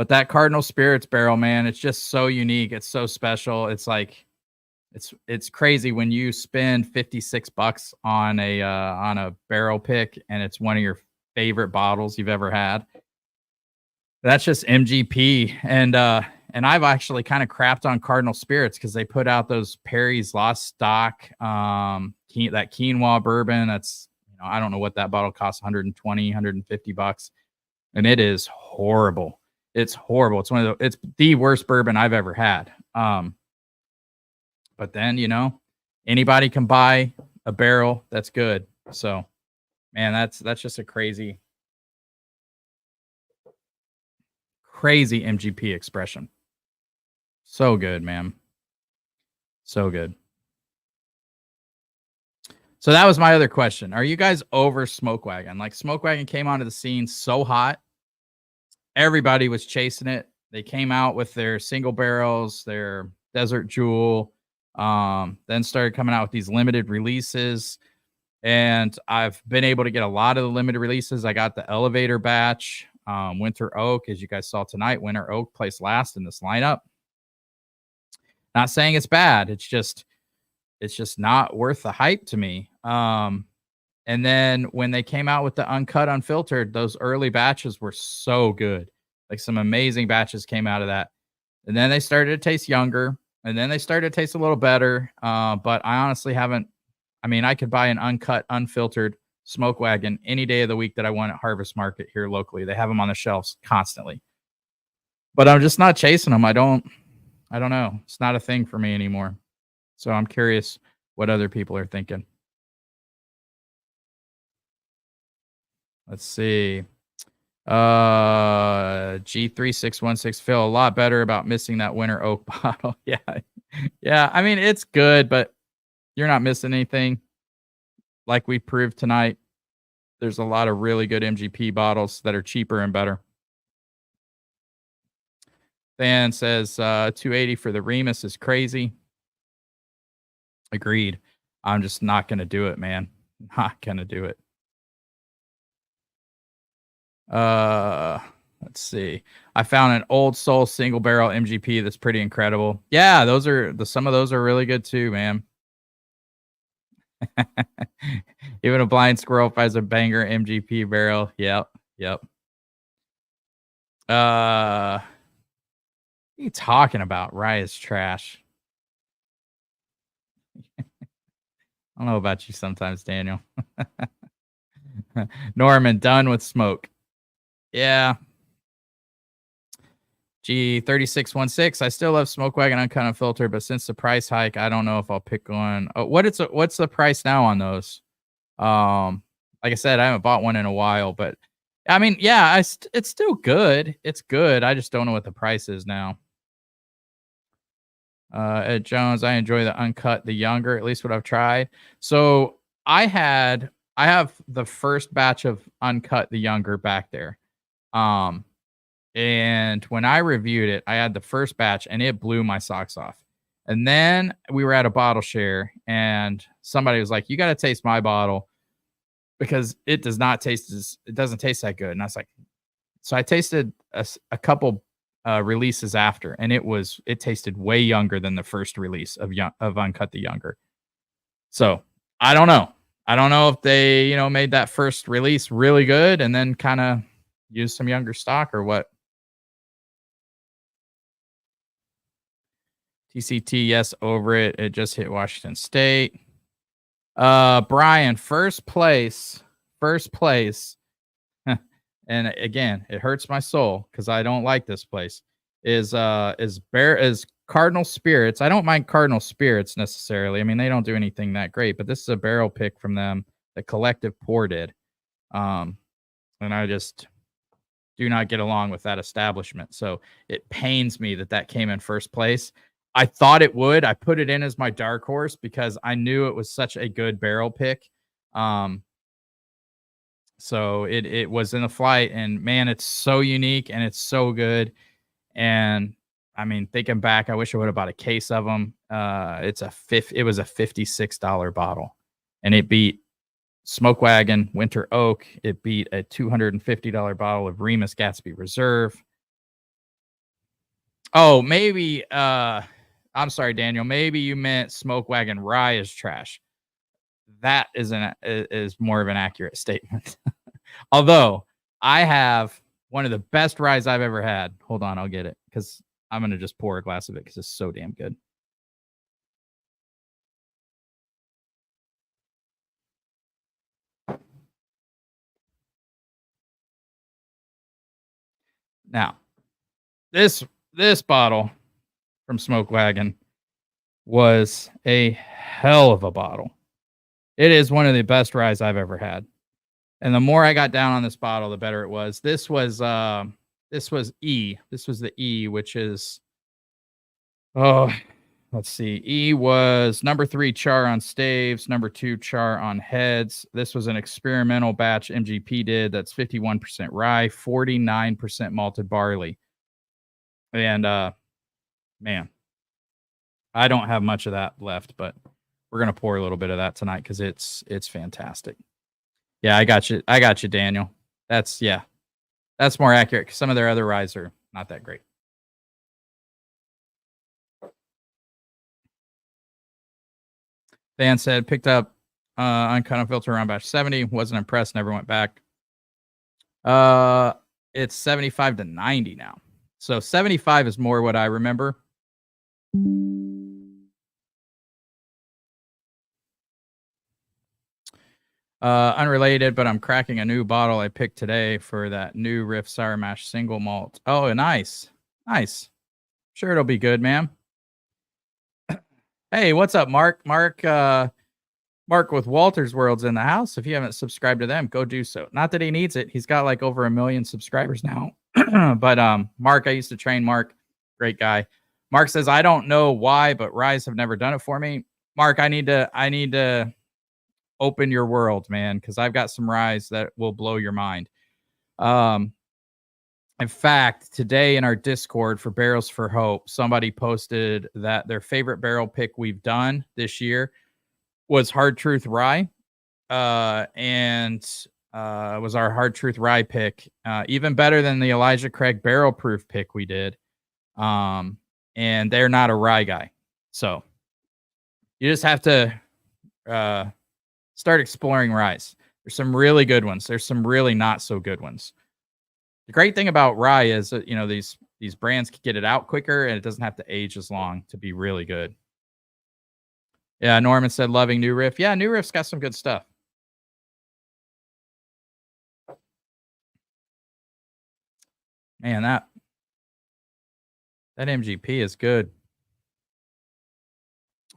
that Cardinal Spirits barrel, man, it's just so unique. It's so special. It's like, it's crazy when you spend $56 on a barrel pick and it's one of your favorite bottles you've ever had. That's just MGP. And And I've actually kind of crapped on Cardinal Spirits because they put out those Perry's Lost Stock, that quinoa bourbon. That's, I don't know what that bottle costs, 120, 150 bucks. And it is horrible. It's horrible. It's the worst bourbon I've ever had. But then, anybody can buy a barrel that's good. So, man, that's just a crazy MGP expression. So good, man. So good. So that was my other question. Are you guys over Smoke Wagon? Like, Smoke Wagon came onto the scene so hot. Everybody was chasing it. They came out with their single barrels, their Desert Jewel, then started coming out with these limited releases. And I've been able to get a lot of the limited releases. I got the Elevator batch, Winter Oak, as you guys saw tonight. Winter Oak placed last in this lineup. Not saying it's bad. It's just not worth the hype to me. And then when they came out with the uncut, unfiltered, those early batches were so good. Like, some amazing batches came out of that. And then they started to taste younger, and then they started to taste a little better. But I honestly haven't. I mean, I could buy an uncut, unfiltered Smoke Wagon any day of the week that I want at Harvest Market here locally. They have them on the shelves constantly. But I'm just not chasing them. I don't know. It's not a thing for me anymore. So I'm curious what other people are thinking. Let's see. G3616 feel a lot better about missing that Winter Oak bottle. Yeah. I mean, it's good, but you're not missing anything. Like we proved tonight, there's a lot of really good MGP bottles that are cheaper and better. Fan says $280 for the Remus is crazy. Agreed. I'm just not going to do it, man. Not going to do it. Let's see. I found an Old Soul single barrel MGP that's pretty incredible. Yeah, some of those are really good too, man. Even a blind squirrel finds a banger MGP barrel. Yep. What are you talking about? Rye is trash. I don't know about you sometimes, Daniel. Norman, done with smoke. Yeah. G3616. I still love Smoke Wagon Uncut Unfiltered, but since the price hike, I don't know if I'll pick one. Oh, what's the price now on those? Like I said, I haven't bought one in a while, but I mean, yeah, it's still good. It's good. I just don't know what the price is now. Ed Jones, I enjoy the uncut, the younger, at least what I've tried. So I have the first batch of uncut, the younger back there. And when I reviewed it, I had the first batch and it blew my socks off. And then we were at a bottle share and somebody was like, you got to taste my bottle because it doesn't taste that good. And I was like, so I tasted a couple releases after, and it tasted way younger than the first release of Uncut the Younger. So I don't know. I don't know if they, made that first release really good and then kind of used some younger stock or what. TCT, yes, over it. It just hit Washington State. Brian, first place. And again, it hurts my soul because I don't like this place. Is Cardinal Spirits. I don't mind Cardinal Spirits necessarily. I mean, they don't do anything that great, but this is a barrel pick from them. The Collective Pour did. And I just do not get along with that establishment. So it pains me that came in first place. I thought it would. I put it in as my dark horse because I knew it was such a good barrel pick. So it was in the flight, and man, it's so unique and it's so good. And I mean, thinking back, I wish I would have bought a case of them. It was a $56 bottle, and it beat Smoke Wagon Winter Oak. It beat a $250 bottle of Remus Gatsby Reserve. Oh, maybe I'm sorry, Daniel. Maybe you meant Smoke Wagon Rye is trash. That is more of an accurate statement. Although I have one of the best ryes I've ever had. Hold on, I'll get it because I'm going to just pour a glass of it because it's so damn good. Now, this bottle from Smoke Wagon was a hell of a bottle. It is one of the best ryes I've ever had. And the more I got down on this bottle, the better it was. This was E. This was the E, which is let's see. E was number 3 char on staves, number 2 char on heads. This was an experimental batch MGP did. That's 51% rye, 49% malted barley. And man, I don't have much of that left, but we're gonna pour a little bit of that tonight because it's fantastic. Yeah, I got you, Daniel. That's more accurate because some of their other ryes are not that great. Van said picked up uncut filter around batch 70. Wasn't impressed. Never went back. It's 75 to 90 now. So 75 is more what I remember. Unrelated, but I'm cracking a new bottle I picked today for that new Riff Sour Mash single malt. Oh, nice. Nice. Sure it'll be good, man. Hey, what's up, Mark? Mark with Walter's World's in the house. If you haven't subscribed to them, go do so. Not that he needs it. He's got like over 1 million subscribers now. But Mark, I used to train Mark. Great guy. Mark says, I don't know why, but ryes have never done it for me. Mark, I need to open your world, man, because I've got some ryes that will blow your mind. In fact, today in our Discord for Barrels for Hope, somebody posted that their favorite barrel pick we've done this year was Hard Truth Rye, and was our Hard Truth Rye pick, even better than the Elijah Craig Barrel Proof pick we did. And they're not a rye guy, so you just have to start exploring ryes. There's some really good ones. There's some really not so good ones. The great thing about rye is that, you know, these brands can get it out quicker and it doesn't have to age as long to be really good. Yeah, Norman said loving New Riff. Yeah, New Riff's got some good stuff. Man, that MGP is good.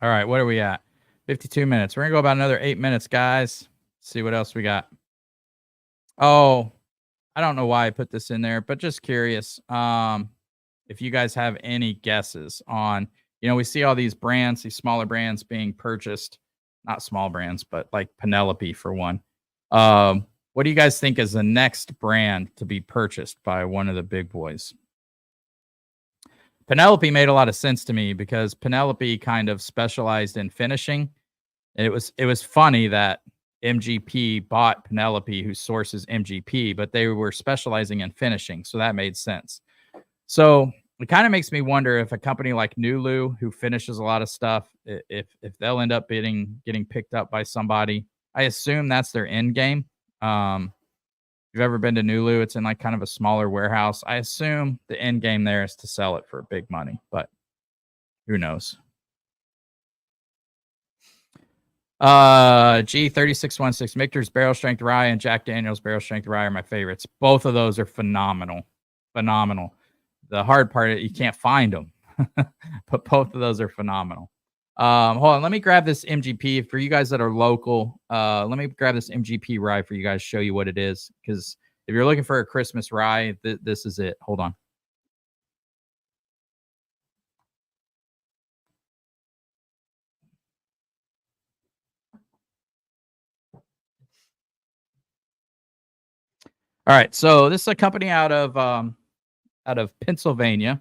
All right, what are we at? 52 minutes. We're going to go about another 8 minutes, guys. See what else we got. Oh, I don't know why I put this in there, but just curious. If you guys have any guesses on, you know, we see all these brands, these smaller brands being purchased, not small brands, but like Penelope for one. What do you guys think is the next brand to be purchased by one of the big boys? Penelope made a lot of sense to me because Penelope kind of specialized in finishing. It was funny that MGP bought Penelope, who sources MGP, but they were specializing in finishing, so that made sense. So it kind of makes me wonder if a company like Nulu, who finishes a lot of stuff, if they'll end up getting picked up by somebody. I assume that's their end game. If you've ever been to Nulu, it's in like kind of a smaller warehouse. I assume the end game there is to sell it for big money, but who knows? G3616 Michter's Barrel Strength Rye and Jack Daniel's Barrel Strength Rye are my favorites. Both of those are phenomenal. The hard part is you can't find them, but both of those are phenomenal. Hold on, let me grab this MGP for you guys that are local. Let me grab this MGP rye for you guys, show you what it is, because if you're looking for a Christmas rye, this is it. Hold on. All right, so this is a company out of Pennsylvania.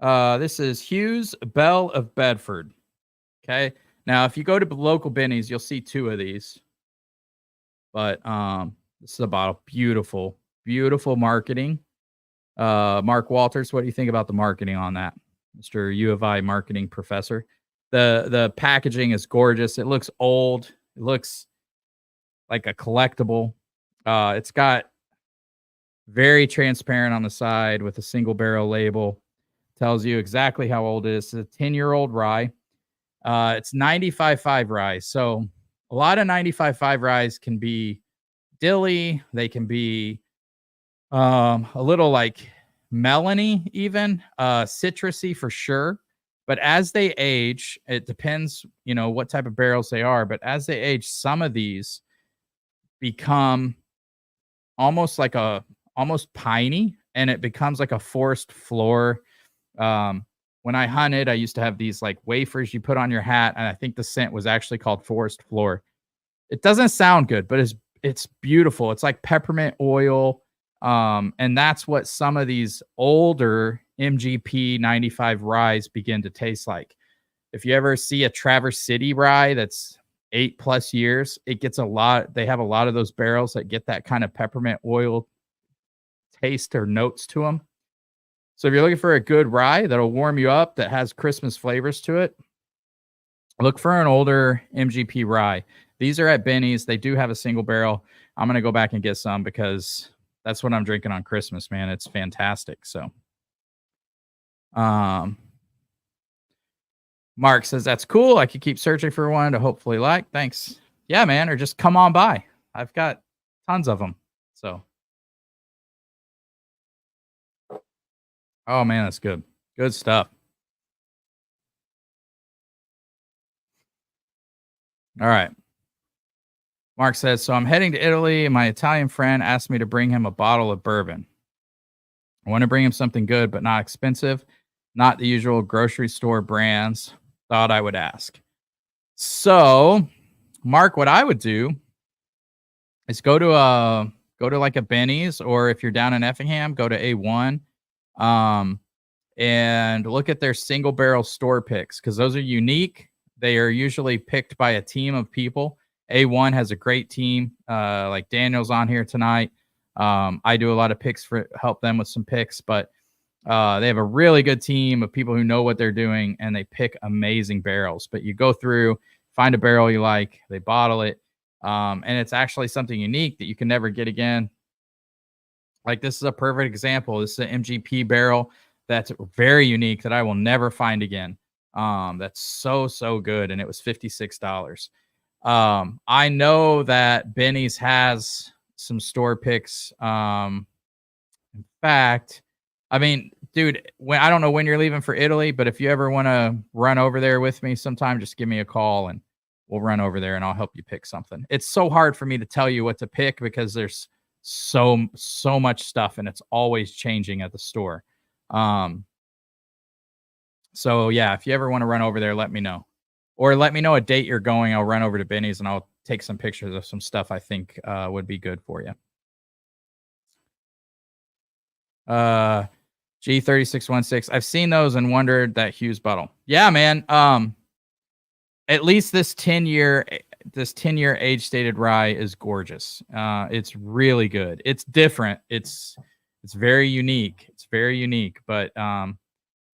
This is Hughes Bell of Bedford. Okay, now if you go to local Benny's, you'll see 2 of these. But this is a bottle. Beautiful marketing. Mark Walters, what do you think about the marketing on that, Mr. U of I marketing professor? The packaging is gorgeous. It looks old. It looks like a collectible. It's got very transparent on the side with a single barrel label. tells you exactly how old it is. It's a 10-year-old rye. It's 95.5 rye. So a lot of 95.5 ryes can be dilly. They can be a little like melony, even citrusy for sure. But as they age, it depends, what type of barrels they are. But as they age, some of these become almost piney, and it becomes like a forest floor. When I hunted, I used to have these like wafers you put on your hat, and I think the scent was actually called forest floor. It doesn't sound good, but it's beautiful. It's like peppermint oil. And that's what some of these older MGP 95 ryes begin to taste like. If you ever see a Traverse City rye that's 8+ years, it gets a lot. They have a lot of those barrels that get that kind of peppermint oil taste or notes to them. So if you're looking for a good rye that'll warm you up, that has Christmas flavors to it, look for an older MGP rye. These are at Benny's. They do have a single barrel. I'm going to go back and get some because that's what I'm drinking on Christmas, man. It's fantastic. So, Mark says, that's cool. I could keep searching for one to hopefully like. Thanks. Yeah, man. Or just come on by. I've got tons of them. So, oh, man, that's good. Good stuff. All right. Mark says, so I'm heading to Italy, and my Italian friend asked me to bring him a bottle of bourbon. I want to bring him something good, but not expensive, not the usual grocery store brands. Thought I would ask. So, Mark, what I would do is go to like a Benny's, or if you're down in Effingham, go to A1, and look at their single barrel store picks, because those are unique. They are usually picked by a team of people. A1 has a great team. Like Daniel's on here tonight. I do a lot of picks for help them with some picks, but they have a really good team of people who know what they're doing, and they pick amazing barrels. But you go through, find a barrel you like, they bottle it, and it's actually something unique that you can never get again. Like this is a perfect example. This is an MGP barrel that's very unique that I will never find again. That's so good, and it was $56. I know that Benny's has some store picks. In fact, I mean, dude, I don't know when you're leaving for Italy, but if you ever want to run over there with me sometime, just give me a call and we'll run over there and I'll help you pick something. It's so hard for me to tell you what to pick because there's so much stuff and it's always changing at the store. So yeah, if you ever want to run over there, let me know. Or let me know a date you're going. I'll run over to Benny's and I'll take some pictures of some stuff I think would be good for you. G3616. I've seen those and wondered that Hughes bottle. Yeah, man. At least this 10-year age stated rye is gorgeous. It's really good. It's different. It's very unique. It's very unique, but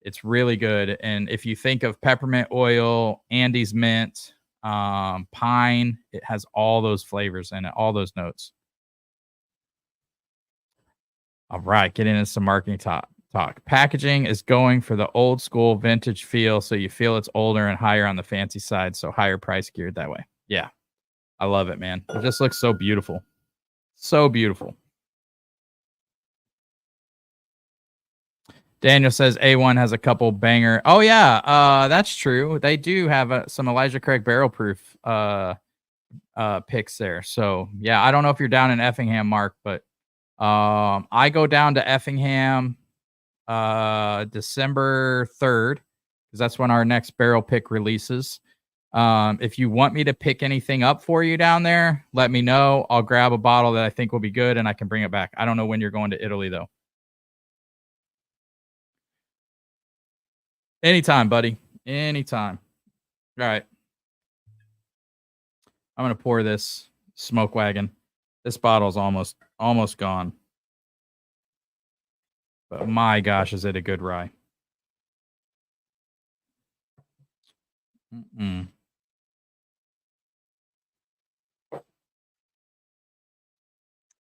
it's really good. And if you think of peppermint oil, Andes mint, pine, it has all those flavors in it, all those notes. All right, get into some marketing talk. Packaging is going for the old school vintage feel, so you feel it's older and higher on the fancy side, so higher price geared that way. Yeah, I love it, man. It just looks so beautiful. So beautiful. Daniel says A1 has a couple banger. Oh, yeah, that's true. They do have some Elijah Craig barrel proof picks there. So, yeah, I don't know if you're down in Effingham, Mark, but I go down to Effingham December 3rd, because that's when our next barrel pick releases. If you want me to pick anything up for you down there, let me know. I'll grab a bottle that I think will be good and I can bring it back. I don't know when you're going to Italy, though. Anytime, buddy. Anytime. All right. I'm going to pour this Smoke Wagon. This bottle's almost gone. But my gosh, is it a good rye.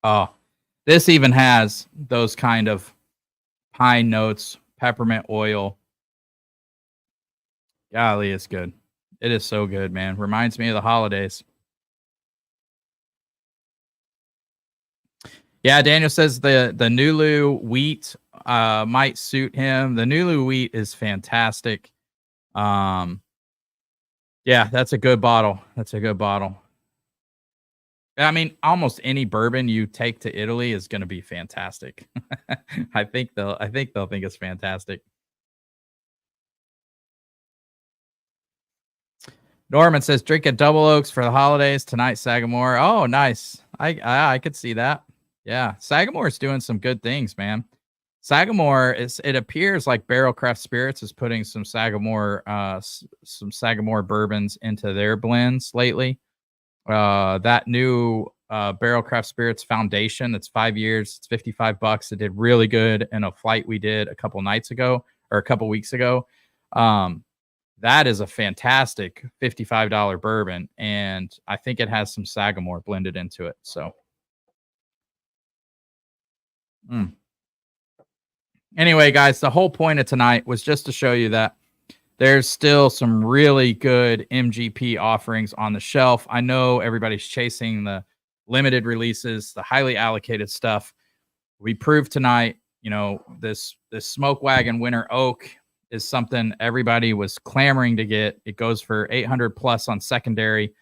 Oh, this even has those kind of pine notes peppermint oil. Golly, it's good. It is so good, man. Reminds me of the holidays. Yeah, Daniel says the Nulu wheat might suit him. The Nulu wheat is fantastic. Yeah, that's a good bottle. That's a good bottle. I mean, almost any bourbon you take to Italy is going to be fantastic. I think they'll think it's fantastic. Norman says drink a double oaks for the holidays tonight, Sagamore. Oh, nice. I could see that. Yeah, Sagamore's doing some good things, man. Sagamore it appears like Barrel Craft Spirits is putting some Sagamore bourbons into their blends lately. That new Barrel Craft Spirits Foundation, that's 5 years, it's $55. It did really good in a flight we did a couple weeks ago. That is a fantastic $55 bourbon, and I think it has some Sagamore blended into it. So, anyway, guys, the whole point of tonight was just to show you that there's still some really good MGP offerings on the shelf. I know everybody's chasing the limited releases, the highly allocated stuff. We proved tonight, you know, this Smoke Wagon Winter Oak is something everybody was clamoring to get. It goes for 800 plus on secondary,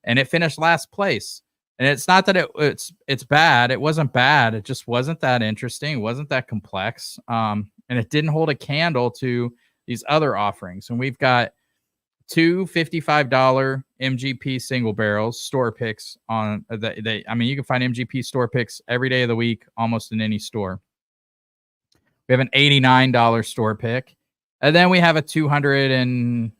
and it finished last place. And it's not that it's bad. It wasn't bad. It just wasn't that interesting. It wasn't that complex. And it didn't hold a candle to these other offerings. And we've got two $55 MGP single barrels store picks on I mean, you can find MGP store picks every day of the week, almost in any store. We have an $89 store pick. And then we have a $250-ish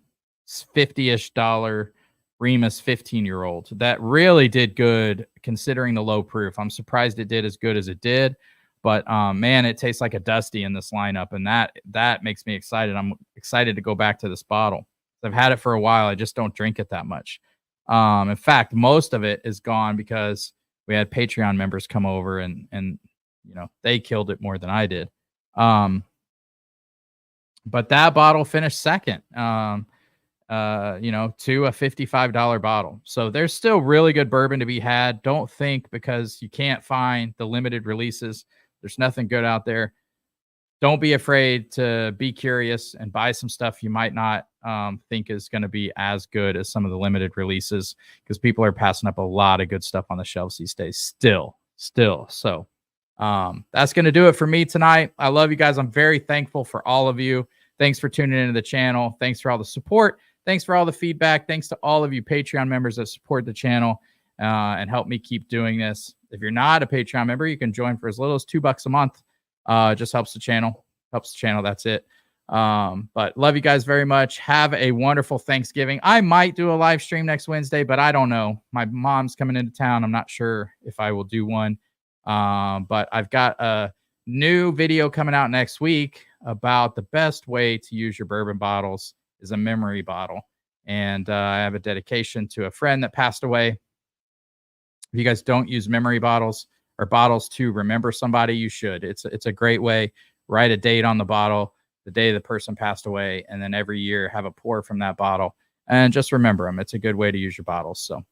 Remus 15-year-old that really did good considering the low proof. I'm surprised it did as good as it did, but man, it tastes like a Dusty in this lineup, and that makes me excited. I'm excited to go back to this bottle. I've had it for a while. I just don't drink it that much. In fact, most of it is gone because we had Patreon members come over and you know, they killed it more than I did. But that bottle finished second. You know, to a $55 bottle. So there's still really good bourbon to be had. Don't think because you can't find the limited releases, there's nothing good out there. Don't be afraid to be curious and buy some stuff you might not think is going to be as good as some of the limited releases, because people are passing up a lot of good stuff on the shelves these days still. So that's going to do it for me tonight. I love you guys. I'm very thankful for all of you. Thanks for tuning into the channel. Thanks for all the support. Thanks for all the feedback. Thanks to all of you Patreon members that support the channel and help me keep doing this. If you're not a Patreon member, you can join for as little as $2 a month. Just helps the channel. That's it. But love you guys very much. Have a wonderful Thanksgiving. I might do a live stream next Wednesday, but I don't know. My mom's coming into town. I'm not sure if I will do one. But I've got a new video coming out next week about the best way to use your bourbon bottles is a memory bottle. And I have a dedication to a friend that passed away. If you guys don't use memory bottles or bottles to remember somebody, you should. It's a great way. Write a date on the bottle, the day the person passed away, and then every year have a pour from that bottle and just remember them. It's a good way to use your bottles. So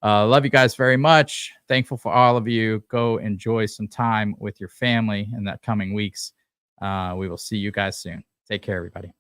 love you guys very much. Thankful for all of you. Go enjoy some time with your family in that coming weeks. We will see you guys soon. Take care, everybody.